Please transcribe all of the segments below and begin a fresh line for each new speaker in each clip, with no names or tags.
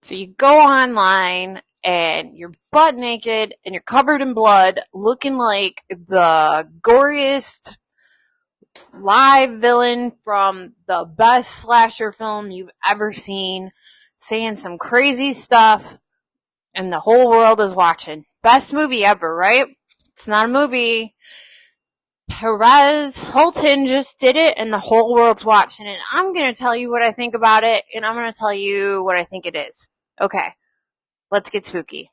So you go online and you're butt naked and you're covered in blood, looking like the goriest live villain from the best slasher film you've ever seen, saying some crazy stuff, and the whole world is watching. Best movie ever, right? It's not a movie. Perez Hilton just did it, and the whole world's watching it. I'm going to tell you what I think about it, and I'm going to tell you what I think it is. Okay, let's get spooky.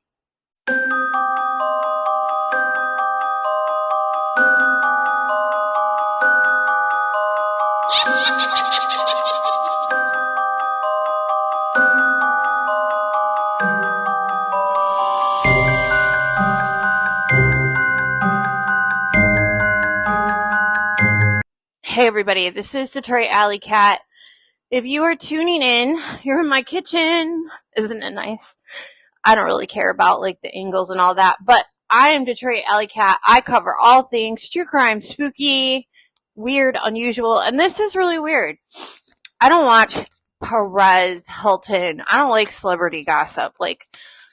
Hey everybody, this is Detroit Allycat. If you are tuning in, you're in my kitchen. Isn't it nice? I don't really care about like the angles and all that, but I am Detroit Allycat. I cover all things true crime, spooky, weird, unusual, and this is really weird. I don't watch Perez Hilton. I don't like celebrity gossip. Like,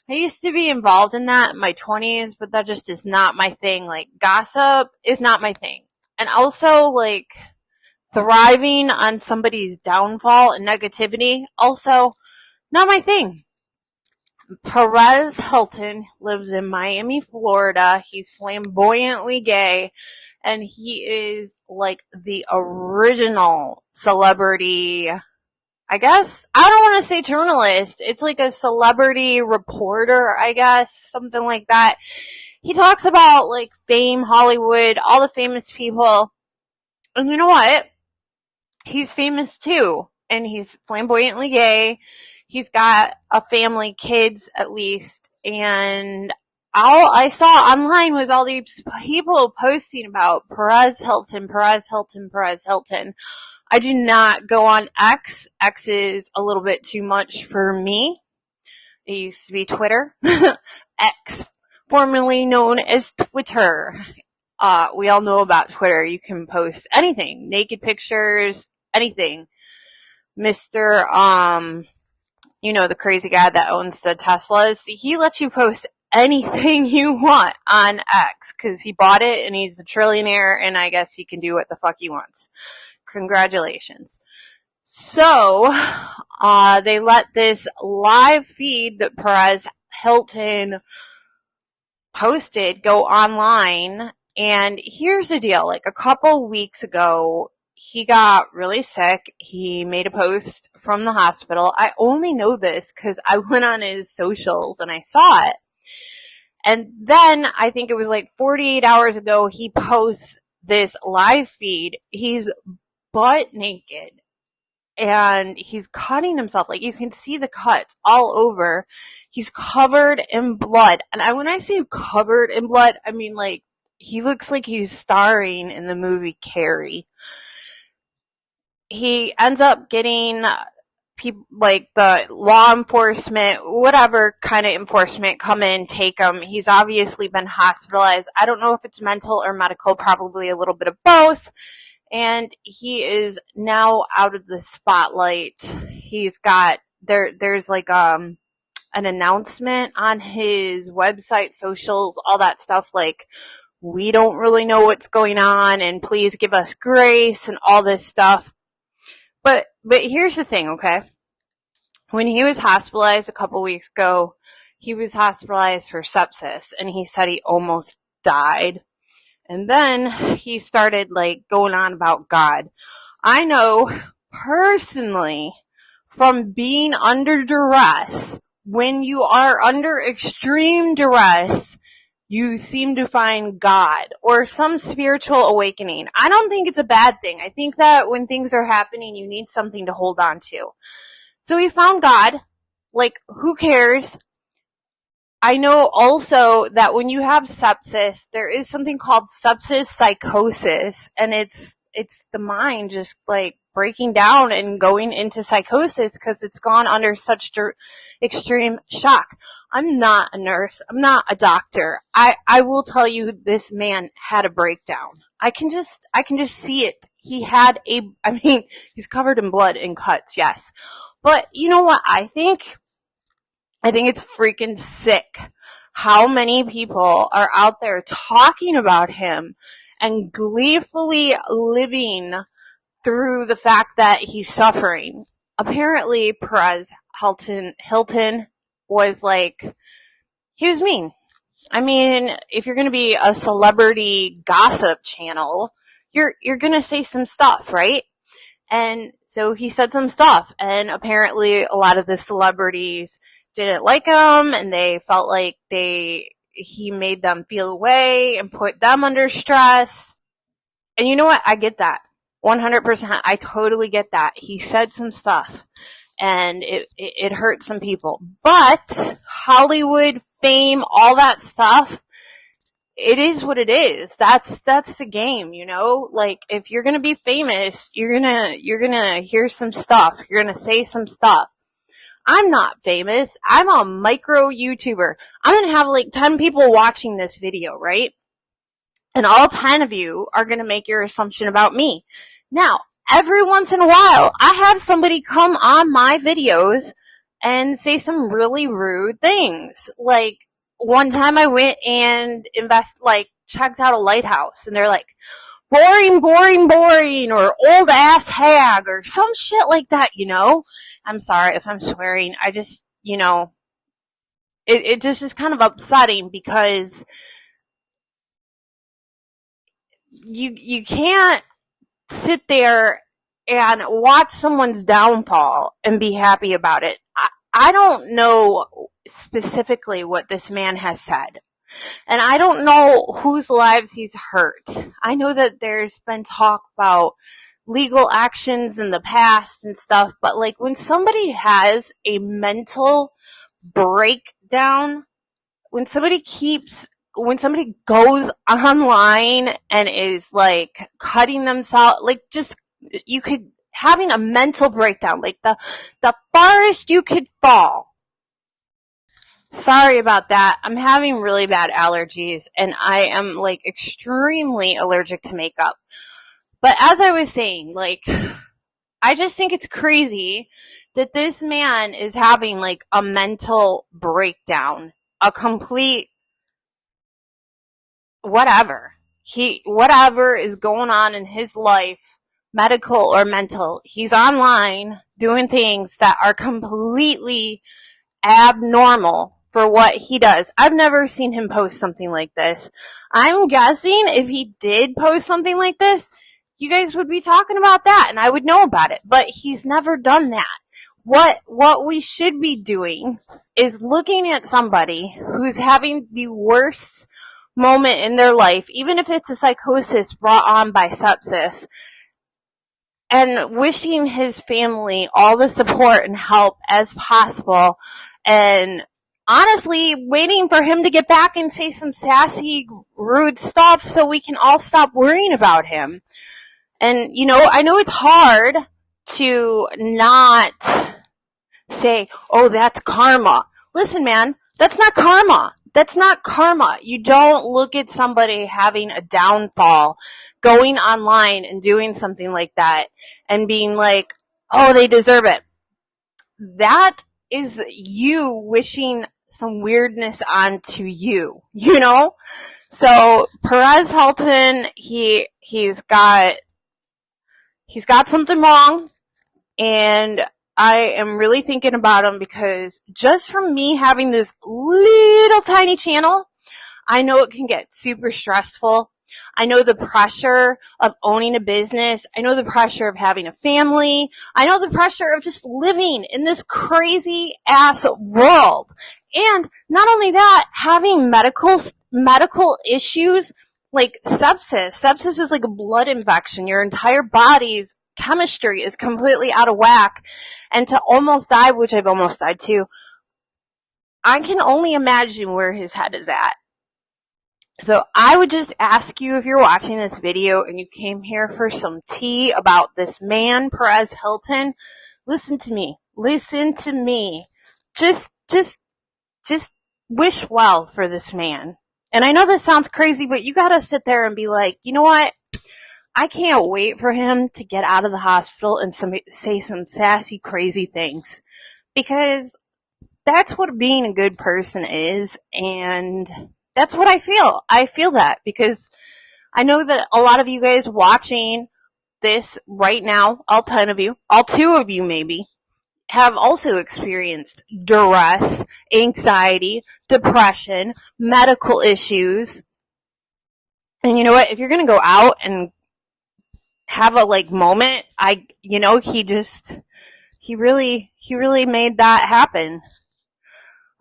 I used to be involved in that in my 20s, but that just is not my thing. Like, gossip is not my thing. And also, like, thriving on somebody's downfall and negativity, also not my thing. Perez Hilton lives in Miami, Florida. He's flamboyantly gay, and he is like the original celebrity, I guess. I don't want to say journalist. It's like a celebrity reporter, I guess, something like that. He talks about like fame, Hollywood, all the famous people. And you know what? He's famous too, and he's flamboyantly gay. He's got a family, kids at least, and all I saw online was all these people posting about Perez Hilton, Perez Hilton, Perez Hilton. I do not go on X. X is a little bit too much for me. It used to be Twitter. X, formerly known as Twitter. We all know about Twitter. You can post anything, naked pictures, anything. Mr. The crazy guy that owns the Teslas, he lets you post anything you want on X because he bought it and he's a trillionaire, and I guess he can do what the fuck he wants. Congratulations. So, they let this live feed that Perez Hilton posted go online. And here's the deal, like a couple weeks ago, he got really sick. He made a post from the hospital. I only know this because I went on his socials and I saw it. And then I think it was like 48 hours ago, he posts this live feed. He's butt naked and he's cutting himself. Like you can see the cuts all over. He's covered in blood. And when I say covered in blood, I mean like he looks like he's starring in the movie Carrie. He ends up getting people like the law enforcement, whatever kind of enforcement, come in, take him. He's obviously been hospitalized. I don't know if it's mental or medical, probably a little bit of both. And he is now out of the spotlight. He's got, there's like, an announcement on his website, socials, all that stuff. Like, we don't really know what's going on and please give us grace and all this stuff. But here's the thing, okay? When he was hospitalized a couple weeks ago, he was hospitalized for sepsis and he said he almost died. And then he started like going on about God. I know personally from being under duress, when you are under extreme duress, you seem to find God or some spiritual awakening. I don't think it's a bad thing. I think that when things are happening, you need something to hold on to. So he found God. Like, who cares? I know also that when you have sepsis, there is something called sepsis psychosis, and it's the mind just like breaking down and going into psychosis because it's gone under such extreme shock. I'm not a nurse. I'm not a doctor. I will tell you this man had a breakdown. I can just see it. He's covered in blood and cuts, yes. But you know what I think? I think it's freaking sick how many people are out there talking about him and gleefully living through the fact that he's suffering. Apparently, Perez Hilton was like, he was mean. I mean, if you're going to be a celebrity gossip channel, you're going to say some stuff, right? And so he said some stuff, and apparently a lot of the celebrities didn't like him, and they felt like he made them feel away and put them under stress. And you know what? I get that. 100%. I totally get that. He said some stuff, and it hurt some people. But Hollywood, fame, all that stuff, it is what it is. That's the game, you know? Like, if you're gonna be famous, you're gonna hear some stuff. You're gonna say some stuff. I'm not famous. I'm a micro YouTuber. I'm gonna have like 10 people watching this video, right? And all 10 of you are gonna make your assumption about me. Now, every once in a while, I have somebody come on my videos and say some really rude things. Like, one time I went and checked out a lighthouse, and they're like, boring, boring, boring, or old ass hag, or some shit like that, you know? I'm sorry if I'm swearing. I just, it just is kind of upsetting because you can't sit there and watch someone's downfall and be happy about it. I don't know specifically what this man has said, and I don't know whose lives he's hurt. I know that there's been talk about legal actions in the past and stuff, but like when somebody has a mental breakdown, when somebody goes online and is like cutting themselves, like just, having a mental breakdown, like the farthest you could fall. Sorry about that. I'm having really bad allergies, and I am like extremely allergic to makeup. But as I was saying, like, I just think it's crazy that this man is having like a mental breakdown, a complete whatever is going on in his life, medical or mental. He's online doing things that are completely abnormal for what he does. I've never seen him post something like this. I'm guessing if he did post something like this, you guys would be talking about that and I would know about it, but he's never done that. What we should be doing is looking at somebody who's having the worst moment in their life, even if it's a psychosis brought on by sepsis, and wishing his family all the support and help as possible, and honestly waiting for him to get back and say some sassy, rude stuff so we can all stop worrying about him. And, I know it's hard to not say, oh, that's karma. Listen, man, that's not karma. That's not karma. You don't look at somebody having a downfall, going online and doing something like that and being like, oh, they deserve it. That is you wishing some weirdness onto you, So Perez Hilton, he's got something wrong, and I am really thinking about him because just from me having this little tiny channel, I know it can get super stressful. I know the pressure of owning a business. I know the pressure of having a family. I know the pressure of just living in this crazy ass world. And not only that, having medical issues like sepsis. Sepsis is like a blood infection. Your entire body's chemistry is completely out of whack. And to almost die, which I've almost died too, I can only imagine where his head is at. So I would just ask you, if you're watching this video and you came here for some tea about this man, Perez Hilton, listen to me. Just wish well for this man. And I know this sounds crazy, but you gotta sit there and be like, you know what? I can't wait for him to get out of the hospital and say some sassy, crazy things. Because that's what being a good person is, and that's what I feel. I feel that because I know that a lot of you guys watching this right now, all 10 of you, all 2 of you maybe, have also experienced duress, anxiety, depression, medical issues. And you know what? If you're going to go out and have a moment, he really made that happen.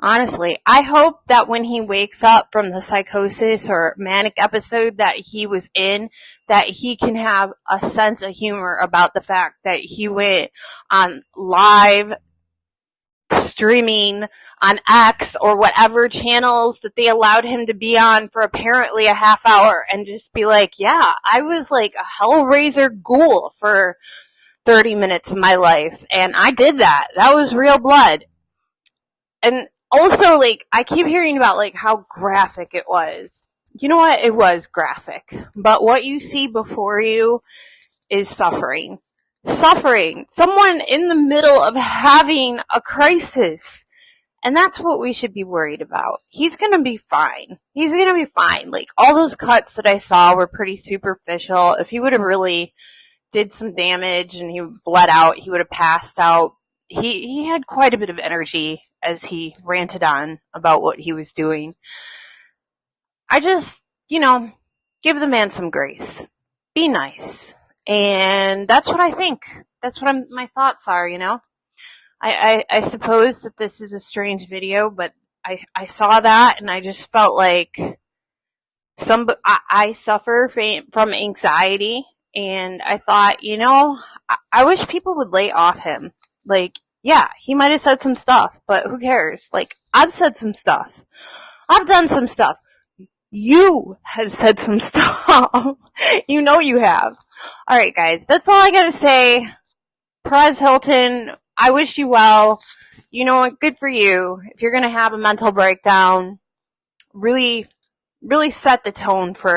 Honestly, I hope that when he wakes up from the psychosis or manic episode that he was in, that he can have a sense of humor about the fact that he went on live streaming on X or whatever channels that they allowed him to be on for apparently a half hour and just be like, yeah, I was like a hellraiser ghoul for 30 minutes of my life, and I did that. That was real blood. And also, I keep hearing about, how graphic it was. You know what? It was graphic. But what you see before you is suffering. Suffering. Someone in the middle of having a crisis. And that's what we should be worried about. He's gonna be fine. He's gonna be fine. All those cuts that I saw were pretty superficial. If he would have really did some damage and he bled out, he would have passed out. He had quite a bit of energy as he ranted on about what he was doing. I just, give the man some grace. Be nice. And that's what I think. That's what my thoughts are, I suppose that this is a strange video, but I saw that and I just felt like I suffer from anxiety, and I thought, I wish people would lay off him. Yeah, he might have said some stuff, but who cares? I've said some stuff. I've done some stuff. You have said some stuff. You have. All right, guys, that's all I got to say. Perez Hilton, I wish you well. You know what? Good for you. If you're going to have a mental breakdown, really, really set the tone for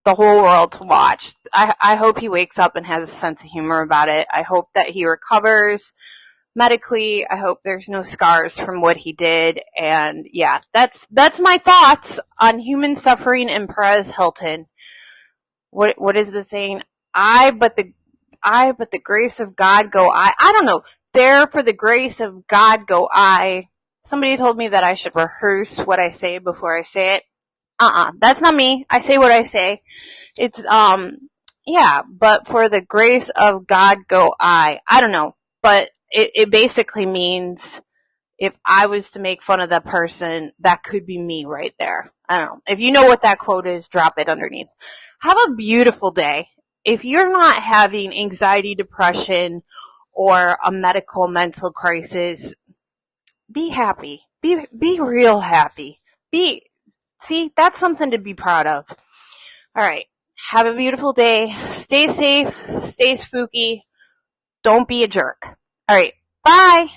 the whole world to watch. I hope he wakes up and has a sense of humor about it. I hope that he recovers medically. I hope there's no scars from what he did. And yeah, that's my thoughts on human suffering and Perez Hilton. What is the saying? But the grace of God go I. I don't know. There for the grace of God go I. Somebody told me that I should rehearse what I say before I say it. That's not me. I say what I say. It's, yeah, but for the grace of God go I. I don't know, but it basically means if I was to make fun of that person, that could be me right there. I don't know. If you know what that quote is, drop it underneath. Have a beautiful day. If you're not having anxiety, depression, or a mental crisis, be happy. Be real happy. See, that's something to be proud of. All right. Have a beautiful day. Stay safe. Stay spooky. Don't be a jerk. All right. Bye.